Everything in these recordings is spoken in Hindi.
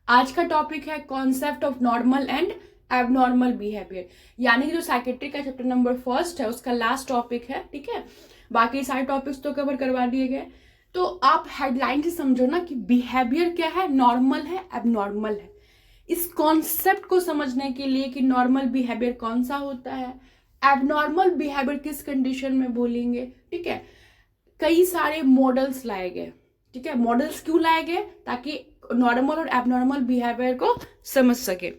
आज का टॉपिक है concept of normal and abnormal behaviour, यानी कि जो साइकियाट्रिक का चैप्टर नंबर 1 है उसका लास्ट टॉपिक है। ठीक है, बाकी सारे टॉपिक्स तो कवर करवा दिए गए। तो आप हेडलाइन से समझो ना कि बिहेवियर क्या है, नॉर्मल है, एबनॉर्मल है। इस कॉन्सेप्ट को समझने के लिए कि नॉर्मल बिहेवियर कौन सा होता है, एबनॉर्मल बिहेवियर किस कंडीशन में बोलेंगे। ठीक है, कई सारे मॉडल्स लाए गए। ठीक है, मॉडल्स क्यों लाए गए? ताकि नॉर्मल और एबनॉर्मल बिहेवियर को समझ सके।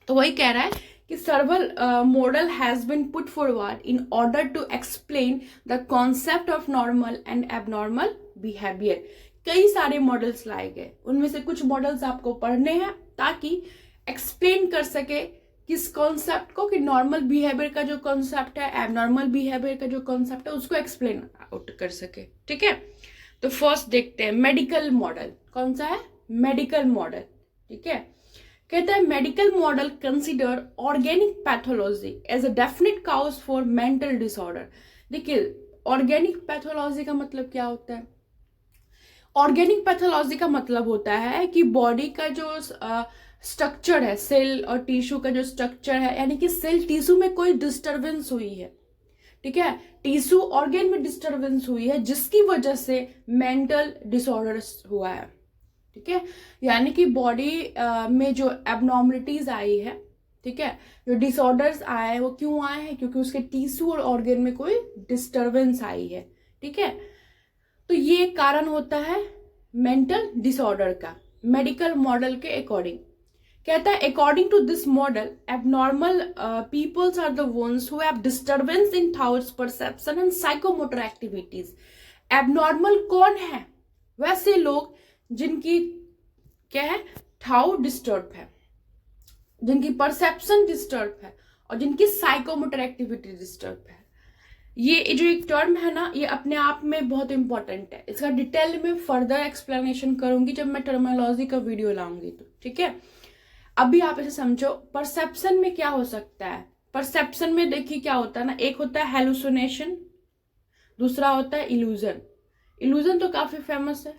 तो वही कह रहा है कि survival model has been put forward in order to explain the concept of normal and abnormal behaviour. कई सारे मॉडल्स लाए गए, उनमें से कुछ मॉडल्स आपको पढ़ने हैं ताकि एक्सप्लेन कर सके किस कॉन्सेप्ट को, कि नॉर्मल बिहेवियर का जो कॉन्सेप्ट है, एबनॉर्मल बिहेवियर का जो कॉन्सेप्ट है, उसको एक्सप्लेन आउट कर सके। ठीक है, तो फर्स्ट देखते हैं मेडिकल मॉडल। कौन सा है? Medical model. ठीक है, कहता है medical model consider organic pathology as a definite cause for mental disorder. देखिए, ऑर्गेनिक पैथोलॉजी का मतलब क्या होता है? ऑर्गेनिक पैथोलॉजी का मतलब होता है कि बॉडी का जो स्ट्रक्चर है, सेल और टिश्यू का जो स्ट्रक्चर है, यानी कि सेल टिश्यू में कोई डिस्टरबेंस हुई है। ठीक है, टिश्यू ऑर्गेन में डिस्टरबेंस हुई है जिसकी वजह से मेंटल डिसऑर्डर हुआ है। ठीक है, यानी कि बॉडी में जो एबनॉर्मलिटीज आई है, ठीक है, जो डिसऑर्डर्स आए हैं, वो क्यों आए हैं? क्योंकि उसके टिश्यू और ऑर्गेन में कोई डिस्टरबेंस आई है। ठीक है, तो ये कारण होता है मेंटल डिसऑर्डर का, मेडिकल मॉडल के अकॉर्डिंग। कहता है according to this model abnormal peoples are the ones who have disturbance in thoughts, perception and psychomotor activities. Abnormal कौन है? वैसे लोग जिनकी क्या है, थाउ डिस्टर्ब है, जिनकी परसेप्शन डिस्टर्ब है और जिनकी साइकोमोटर एक्टिविटी डिस्टर्ब है। ये जो एक टर्म है ना, ये अपने आप में बहुत इंपॉर्टेंट है। इसका डिटेल में फर्दर एक्सप्लेनेशन करूंगी जब मैं टर्मिनोलॉजी का वीडियो लाऊंगी तो। ठीक है, अभी आप इसे समझो। परसेप्शन में क्या हो सकता है? परसेप्शन में देखिए क्या होता है ना, एक होता है हेलुसिनेशन, दूसरा होता है इल्यूजन। इल्यूजन तो काफी फेमस है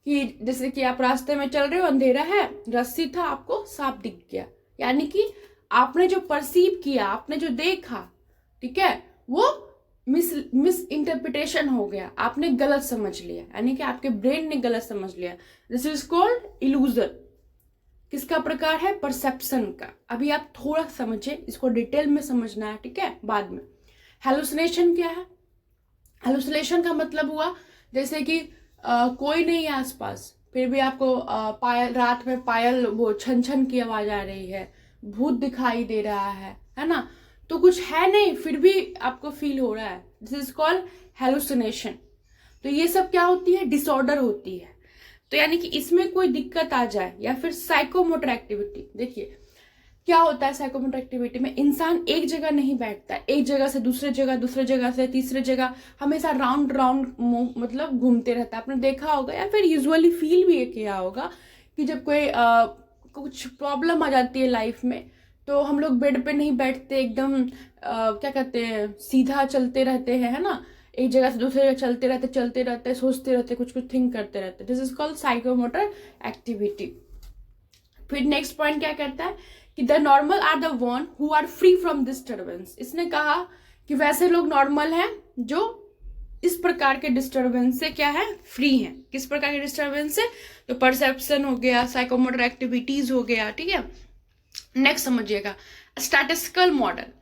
कि जैसे कि आप रास्ते में चल रहे हो, अंधेरा है, रस्सी था, आपको सांप दिख गया, यानी कि आपने जो परसीव किया, आपने जो देखा, ठीक है, वो मिस इंटरप्रिटेशन हो गया, आपने गलत समझ लिया, यानी कि आपके ब्रेन ने गलत समझ लिया। This is called illusion. किसका प्रकार है? परसेप्शन का। अभी आप थोड़ा समझे, इसको डिटेल में समझना है, ठीक है, बाद में। हेलुसिनेशन क्या है? हेलुसिनेशन का मतलब हुआ जैसे कि कोई नहीं है आसपास, फिर भी आपको पायल, रात में पायल वो छन छन की आवाज आ रही है, भूत दिखाई दे रहा है ना, तो कुछ है नहीं, फिर भी आपको फील हो रहा है। This is called hallucination. तो ये सब क्या होती है? डिसऑर्डर होती है। तो यानी कि इसमें कोई दिक्कत आ जाए, या फिर साइकोमोटर एक्टिविटी। देखिए क्या होता है साइकोमोटर एक्टिविटी में, इंसान एक जगह नहीं बैठता, एक जगह से दूसरे जगह, दूसरे जगह से तीसरे जगह, हमेशा राउंड राउंड मतलब घूमते रहता है। आपने देखा होगा या फिर यूजुअली फील भी किया होगा कि जब कोई कुछ प्रॉब्लम आ जाती है लाइफ में, तो हम लोग बेड पे नहीं बैठते, एकदम क्या कहते हैं, सीधा चलते रहते हैं, है ना, एक जगह से दूसरे जगह चलते रहते, सोचते रहते, कुछ कुछ थिंक करते रहते। This is called psychomotor activity. फिर नेक्स्ट पॉइंट क्या कहता है कि the normal are the one who are free from disturbance. इसने कहा कि वैसे लोग नॉर्मल हैं जो इस प्रकार के डिस्टर्बेंस से क्या है, फ्री हैं। किस प्रकार के डिस्टर्बेंस से? तो परसेप्शन हो गया, साइकोमोटर एक्टिविटीज हो गया। ठीक है, नेक्स्ट समझिएगा स्टैटिस्टिकल मॉडल।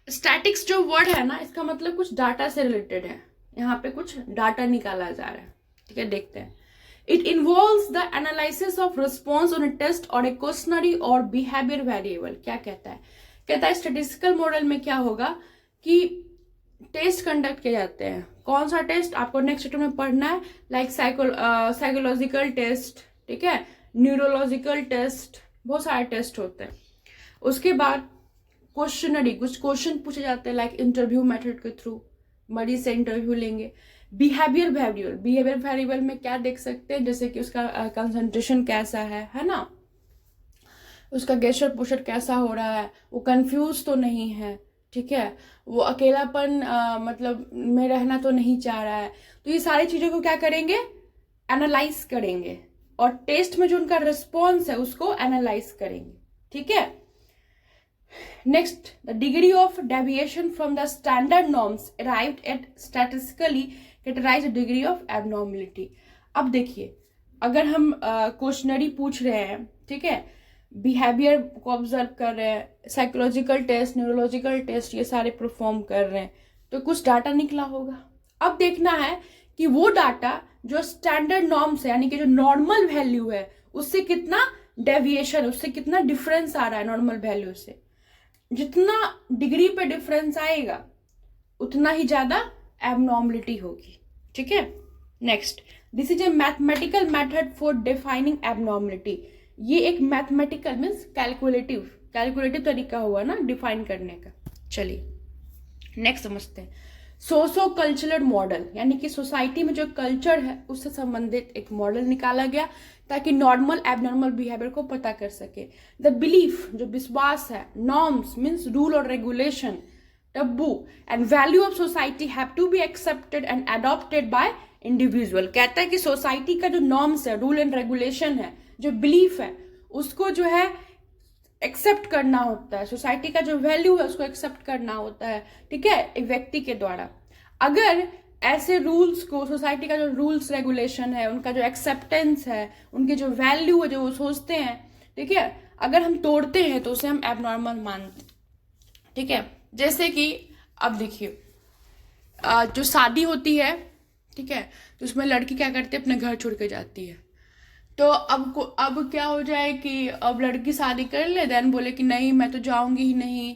स्टैटिक्स जो वर्ड है ना, इसका मतलब कुछ डाटा से रिलेटेड है, यहाँ पे कुछ डाटा निकाला जा रहा है। ठीक है, देखते हैं। It involves the analysis of response on a test और ए क्वेश्चनरी और बिहेवियर वेरिएबल। क्या कहता है? कहता है स्टैटिस्टिकल मॉडल में क्या होगा कि टेस्ट कंडक्ट किए जाते हैं। कौन सा टेस्ट? आपको नेक्स्ट चैप्टर में पढ़ना है, लाइक साइकोलॉजिकल टेस्ट, ठीक है, न्यूरोलॉजिकल टेस्ट, बहुत सारे टेस्ट होते हैं। उसके बाद क्वेश्चनरी, कुछ क्वेश्चन पूछे जाते हैं, लाइक इंटरव्यू मेथड के थ्रू मरीज से इंटरव्यू लेंगे। बिहेवियर वेरिएबल में क्या देख सकते हैं, जैसे कि उसका कंसंट्रेशन कैसा है ना, उसका गेस्चर पोस्चर कैसा हो रहा है, वो कंफ्यूज तो नहीं है, ठीक है, वो अकेलापन मतलब में रहना तो नहीं चाह रहा है। तो ये सारी चीजों को क्या करेंगे? एनालाइज करेंगे। और टेस्ट में जो उनका रिस्पॉन्स है उसको एनालाइज करेंगे, ठीक है। Next, the degree of deviation from the standard norms arrived at statistically categorise the degree of abnormality. अब देखिए, अगर हम क्वेश्चनरी पूछ रहे हैं, ठीक है, बिहेवियर को ऑब्जर्व कर रहे हैं, साइकोलॉजिकल टेस्ट, न्यूरोलॉजिकल टेस्ट ये सारे परफॉर्म कर रहे हैं, तो कुछ डाटा निकला होगा। अब देखना है कि वो डाटा जो स्टैंडर्ड नॉर्म्स है, यानी कि जो नॉर्मल वैल्यू है, उससे कितना डेविएशन, उससे कितना डिफरेंस आ रहा है नॉर्मल वैल्यू से। जितना डिग्री पे डिफरेंस आएगा उतना ही ज्यादा एबनॉर्मलिटी होगी, ठीक है। Next, this is a mathematical method for defining abnormality. ये एक मैथमेटिकल मीन्स कैलकुलेटिव तरीका हुआ ना डिफाइन करने का। चलिए नेक्स्ट समझते हैं। सोशो कल्चरल मॉडल, यानी कि सोसाइटी में जो कल्चर है उससे संबंधित एक मॉडल निकाला गया ताकि नॉर्मल एबनॉर्मल बिहेवियर को पता कर सके। द बिलीफ, जो विश्वास है, नॉर्म्स मीन्स रूल और regulation, taboo and value of society have to be accepted and adopted by individual. कहता है कि सोसाइटी का जो नॉर्म्स है, रूल एंड रेगुलेशन है, जो बिलीफ है, उसको जो है एक्सेप्ट करना होता है। सोसाइटी का जो वैल्यू है उसको एक्सेप्ट करना होता है, ठीक है, एक व्यक्ति के द्वारा। अगर ऐसे रूल्स को, सोसाइटी का जो रूल्स रेगुलेशन है, उनका जो एक्सेप्टेंस है, उनकी जो वैल्यू है, जो वो सोचते हैं, ठीक है, अगर हम तोड़ते हैं तो उसे हम एबनॉर्मल मानते हैं, ठीक है। जैसे कि अब देखिए, जो शादी होती है, ठीक है, तो उसमें लड़की क्या करती है, अपने घर छोड़ के जाती है। तो अब क्या हो जाए कि अब लड़की शादी कर ले, देन बोले कि नहीं मैं तो जाऊंगी ही नहीं,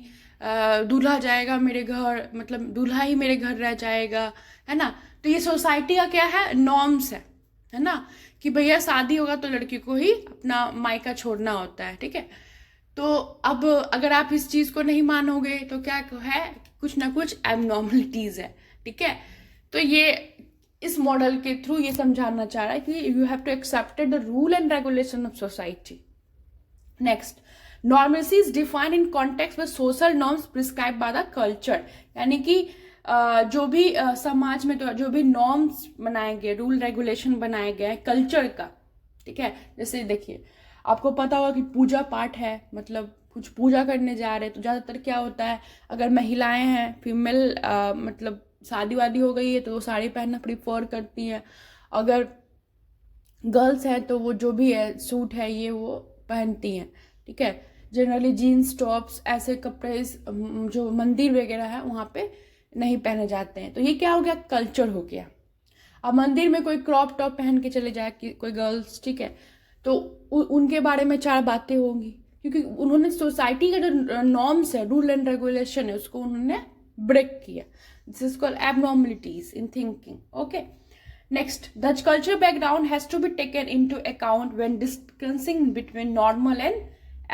दूल्हा जाएगा मेरे घर, मतलब दूल्हा ही मेरे घर रह जाएगा, है ना। तो ये सोसाइटी का क्या है, नॉर्म्स है ना, कि भैया शादी होगा तो लड़की को ही अपना मायका छोड़ना होता है, ठीक है। तो अब अगर आप इस चीज को नहीं मानोगे तो क्या है, कुछ ना कुछ एबनॉर्मलिटीज है, ठीक है। तो ये इस मॉडल के थ्रू ये समझाना चाह रहा है कि you have to accepted the rule and regulation of society. Next, normality is defined in context with social norms prescribe by the culture, यानी कि जो भी समाज में तो जो भी नॉर्म्स बनाए गए, रूल रेगुलेशन बनाए गए हैं कल्चर का, ठीक है। जैसे देखिए, आपको पता होगा कि पूजा पाठ है, मतलब कुछ पूजा करने जा रहे हैं, तो ज्यादातर क्या होता है, अगर महिलाएं हैं, फीमेल मतलब शादी वादी हो गई है तो वो साड़ी पहनना प्रीफर करती है। अगर गर्ल्स हैं तो वो जो भी है, सूट है, ये वो पहनती हैं, ठीक है। जनरली जीन्स टॉप्स ऐसे कपड़े जो मंदिर वगैरह है वहाँ पे नहीं पहने जाते हैं। तो ये क्या हो गया, कल्चर हो गया। अब मंदिर में कोई क्रॉप टॉप पहन के चले जाए कि कोई गर्ल्स, ठीक है, तो उनके बारे में 4 बातें होंगी, क्योंकि उन्होंने सोसाइटी का जो नॉर्म्स है, रूल एंड रेगुलेशन है, उसको उन्होंने ब्रेक किया। This is called abnormalities in thinking. Okay. Next, the cultural background has to be taken into account when discussing between normal and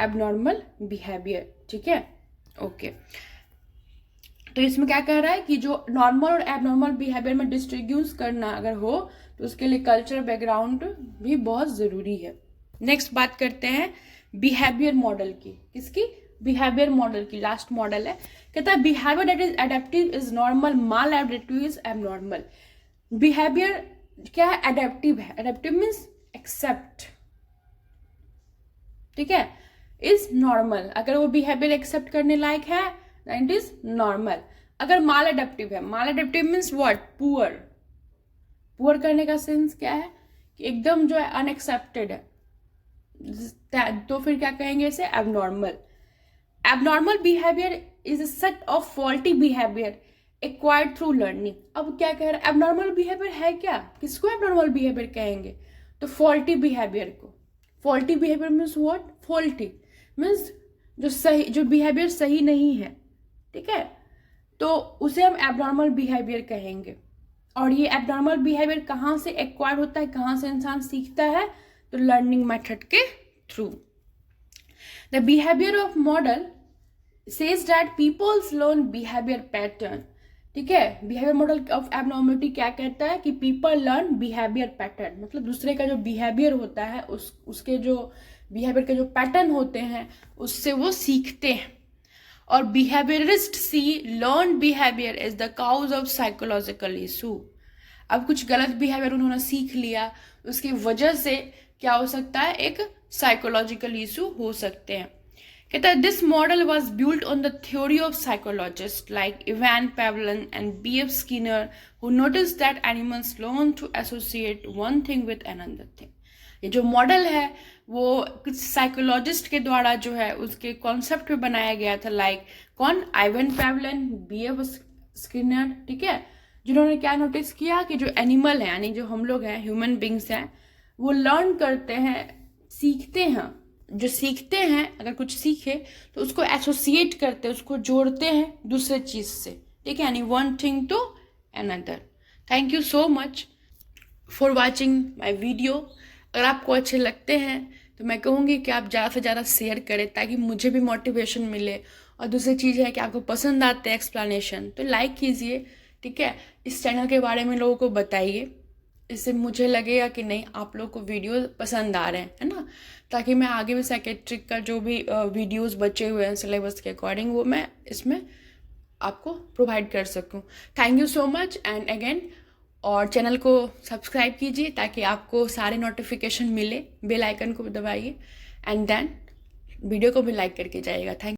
abnormal behavior. ठीक है, ओके। तो इसमें क्या कह रहा है कि जो नॉर्मल और एबनॉर्मल बिहेवियर में डिस्टिंग्विश करना अगर हो तो उसके लिए कल्चरल बैकग्राउंड भी बहुत जरूरी है। नेक्स्ट बात करते हैं बिहेवियर मॉडल की। किसकी, बिहेवियर मॉडल की। लास्ट मॉडल है, कहता है behaviour that is adaptive is normal, mall adaptive is abnormal. Behaviour क्या है, एडेप्टिव है, एडेप्टिव मीन्स एक्सेप्ट, ठीक है, इज नॉर्मल। अगर वो बिहेवियर एक्सेप्ट करने लायक है इट इज नॉर्मल। अगर माल एडेप्टिव है, maladaptive means what, poor. Poor करने का सेंस क्या है कि एकदम जो है अनएक्सेप्टेड है, तो फिर क्या कहेंगे इसे, abnormal. Abnormal behavior is a set of faulty behavior acquired through learning. अब क्या कह रहा है, abnormal behavior है क्या, किसको abnormal behavior कहेंगे, तो faulty behavior को। faulty behavior means what, faulty means जो सही, जो behavior सही नहीं है, ठीक है, तो उसे हम abnormal behavior कहेंगे। और ये abnormal behavior कहाँ से acquired होता है, कहाँ से इंसान सीखता है, तो learning method के through. The behavior of model says that people's learn behavior pattern. ठीक है, behavior model of abnormality क्या कहता है कि people learn behavior pattern, मतलब दूसरे का जो behavior होता है उसके जो behavior के जो pattern होते हैं उससे वो सीखते हैं। और behaviorist see learned behavior is the cause of psychological issue. अब कुछ गलत behavior उन्होंने सीख लिया, उसकी वजह से क्या हो सकता है, एक साइकोलॉजिकल इशू हो सकते हैं। कहता है this model was built on the theory of psychologist like Ivan Pavlov and B.F. Skinner who notice that animals learn to associate one thing with another thing. ये जो मॉडल है वो कुछ साइकोलॉजिस्ट के द्वारा जो है उसके कॉन्सेप्ट पे बनाया गया था, लाइक कौन, आइवन पेवलन, B.F. स्किनर, ठीक है, जिन्होंने क्या नोटिस किया कि जो एनिमल है यानी जो हम लोग हैं, ह्यूमन बींग्स हैं, वो लर्न करते हैं, सीखते हैं, जो सीखते हैं अगर कुछ सीखे तो उसको एसोसिएट करते हैं, उसको जोड़ते हैं दूसरे चीज़ से, ठीक है, यानी one thing to another. Thank you so much for watching my video. अगर आपको अच्छे लगते हैं तो मैं कहूँगी कि आप ज़्यादा से ज़्यादा शेयर करें ताकि मुझे भी मोटिवेशन मिले। और दूसरी चीज़ है कि आपको पसंद आते हैं एक्सप्लेनेशन तो लाइक कीजिए, ठीक है, इस चैनल के बारे में लोगों को बताइए, इससे मुझे लगेगा कि नहीं आप लोग को वीडियो पसंद आ रहे हैं, है ना, ताकि मैं आगे भी साइकेट्रिक का जो भी वीडियोस बचे हुए हैं सिलेबस के अकॉर्डिंग वो मैं इसमें आपको प्रोवाइड कर सकूं। Thank you so much and again, और चैनल को सब्सक्राइब कीजिए ताकि आपको सारे नोटिफिकेशन मिले, बेल आइकन को दबाइए एंड देन वीडियो को भी लाइक करके जाइएगा। थैंक